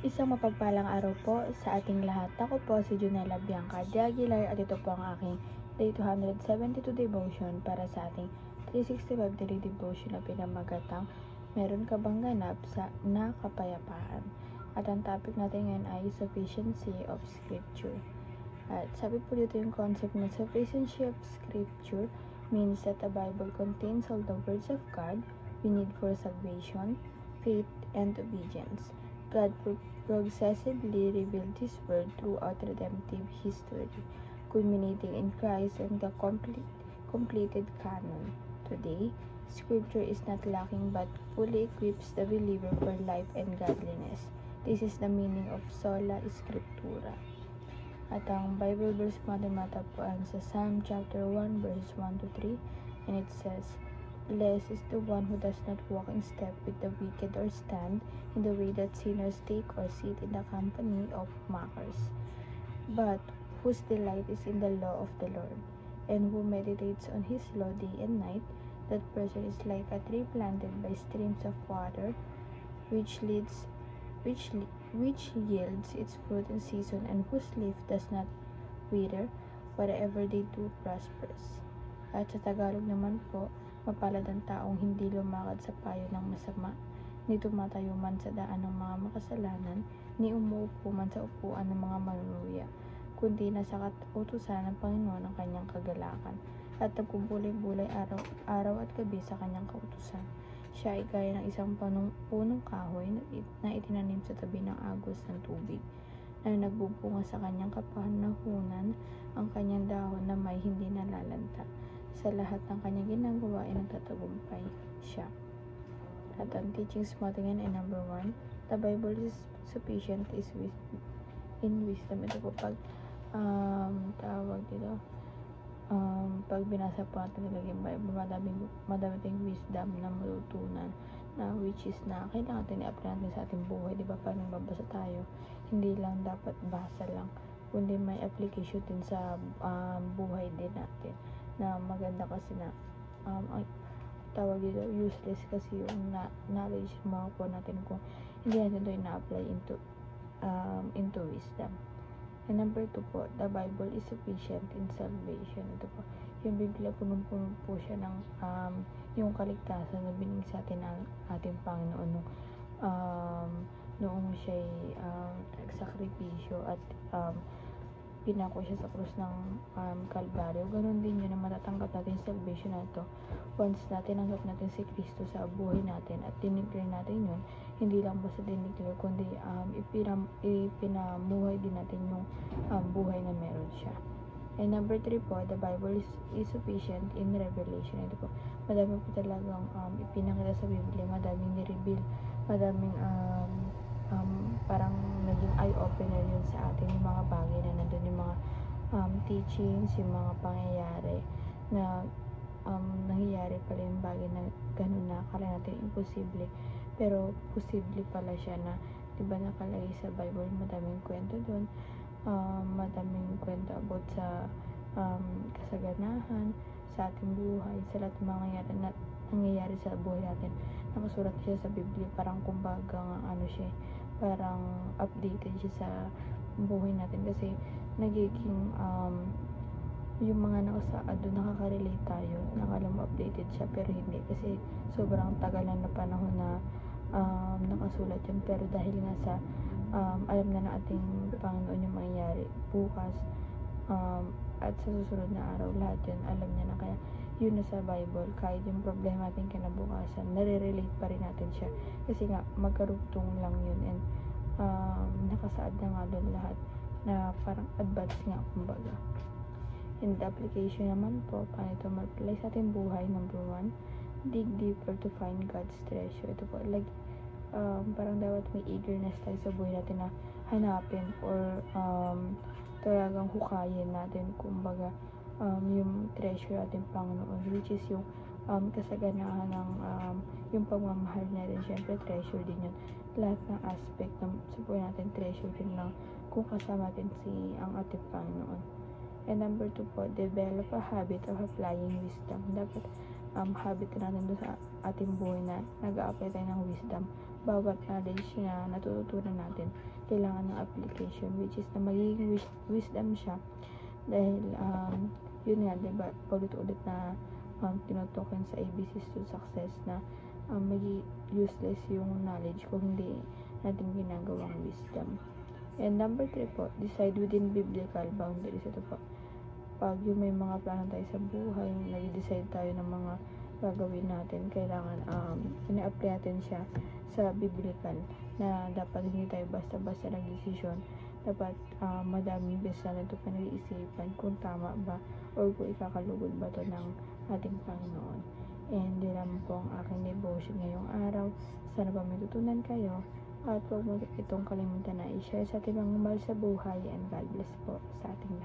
Isang mapagpalang araw po sa ating lahat. Ako po si Junella Bianca de Aguilar at ito po ang aking Day 272 Devotion para sa ating 365 Daily Devotion na pinamagatang Meron ka bang ganap na kapayapaan? At ang topic natin ngayon ay Sufficiency of Scripture. At sabi po dito yung concept na Sufficiency of Scripture means that the Bible contains all the words of God we need for salvation, faith, and obedience. God progressively revealed His Word throughout redemptive history, culminating in Christ and the completed canon. Today, Scripture is not lacking but fully equips the believer for life and godliness. This is the meaning of sola scriptura. At ang Bible verse natin matagpuan sa Psalm chapter 1 verses 1 to 3, and it says, Blessed is the one who does not walk in step with the wicked or stand in the way that sinners take or sit in the company of mockers, but whose delight is in the law of the Lord, and who meditates on His law day and night. That person is like a tree planted by streams of water, which yields its fruit in season, and whose leaf does not wither. Whatever they do prospers. At sa Tagalog naman po, mapalad ang taong hindi lumakad sa payo ng masama, ni tumatayo man sa daan ng mga makasalanan, ni umuupo man sa upuan ng mga manunuya, kundi nasa kautusan ng Panginoon ang kanyang kagalakan, at nagkumbulay-bulay araw at gabi sa kanyang kautusan. Siya ay gaya ng isang punong kahoy na itinanim sa tabi ng agos ng tubig, na nagbubunga sa kanyang kapanahunan, ang kanyang dahon na may hindi nalalanta. Sa lahat ng kanyang ginagawa ay nagtatagumpay siya. At ang teachings mo tingin ay number 1, the Bible is sufficient in wisdom. Ito po pag pag binasa po natin talaga yung Bible, madami tayong wisdom na matutunan, na which is na kailangan natin i-apply natin sa ating buhay. Diba, pag nagbabasa tayo, hindi lang dapat basa lang, kundi may application din sa buhay din natin, na maganda kasi na ang tawag dito, useless kasi yung knowledge makukuha natin kung hindi natin ito ina-apply into wisdom. And number 2 po, the Bible is sufficient in salvation. Ito po, yung Biblia punong-puno po siya ng yung kaligtasan na binigay sa atin ng ating Panginoon noong siya'y nagsakripisyo at pinako siya sa krus ng Kalbaryo. Ganon din yun na matatanggap natin yung salvation na ito once na tinanggap natin si Kristo sa buhay natin at dineclare natin yun. Hindi lang basta dineclare, kundi ipinamuhay din natin yung buhay na meron siya. And number 3 po, the Bible is sufficient in revelation. Ito po, madami po talagang ipinakita sa Biblia, madaming ni-reveal, madaming parang naging eye-opener yun sa atin, yung mga bagay na nandun, yung mga teachings, yung mga pangyayari na nangyayari pala yung bagay na ganun na akala natin imposible, pero posible pala siya na, diba, nakalagay sa Bible. Madaming kwento dun, madaming kwento about sa kasaganahan sa ating buhay, sa lahat ng mga nangyayari sa buhay natin. Nakasulat siya sa Biblia, parang kumbaga siya, parang updated siya sa buhay natin, kasi nagiging yung mga nakasaad doon, nakaka-relate tayo, nakalam updated siya, pero hindi, kasi sobrang tagal na panahon na nakasulat yun. Pero dahil nga sa alam na ng ating Panginoon yung mangyayari bukas at sa susunod na araw, lahat yun alam niya na, kaya yun na sa Bible. Kahit yung problema natin kinabukasan, nare-relate pa rin natin siya, kasi nga magkarugtong lang yun, and nakasaad na nga doon lahat, na parang advance nga kumbaga. In the application naman po, paano ito ma-apply sa ating buhay? Number 1, dig deeper to find God's treasure. Ito po, like parang dapat may eagerness tayo sa buhay natin na hanapin or talagang hukayin natin kumbaga yung treasure ating Panginoon, which is yung kasaganahan ng yung pagmamahal natin. Syempre treasure din yun, lahat ng aspect ng sa buhay natin, treasure din lang kung kasama natin ang ating Panginoon. And number 2 po, develop a habit of applying wisdom. Dapat habit natin doon sa ating buhay na nag-a-apply tayo ng wisdom bawat knowledge na natututunan natin kailangan ng application, which is na magiging wisdom siya dahil yun nga, diba, paulit-ulit na tinutukan sa ABCs to success na magiging useless yung knowledge kung hindi natin ginagawang wisdom. And number 3 po, decide within biblical boundaries. Ito po, pag yung may mga plano tayo sa buhay, nag-decide tayo ng mga gagawin natin, kailangan ina-apply natin siya sa biblical na dapat hindi tayo basta-basta nag-decision. Dapat madaming beses na ito pinag-iisipan kung tama ba or kung ikakalugod ba ito ng ating Panginoon. And yun lang po ang aking devotion ngayong araw. Sana ba may tutunan kayo at huwag mo itong kalimutan na i-share sa ating mga mahal sa buhay, and God bless po sa ating lahat.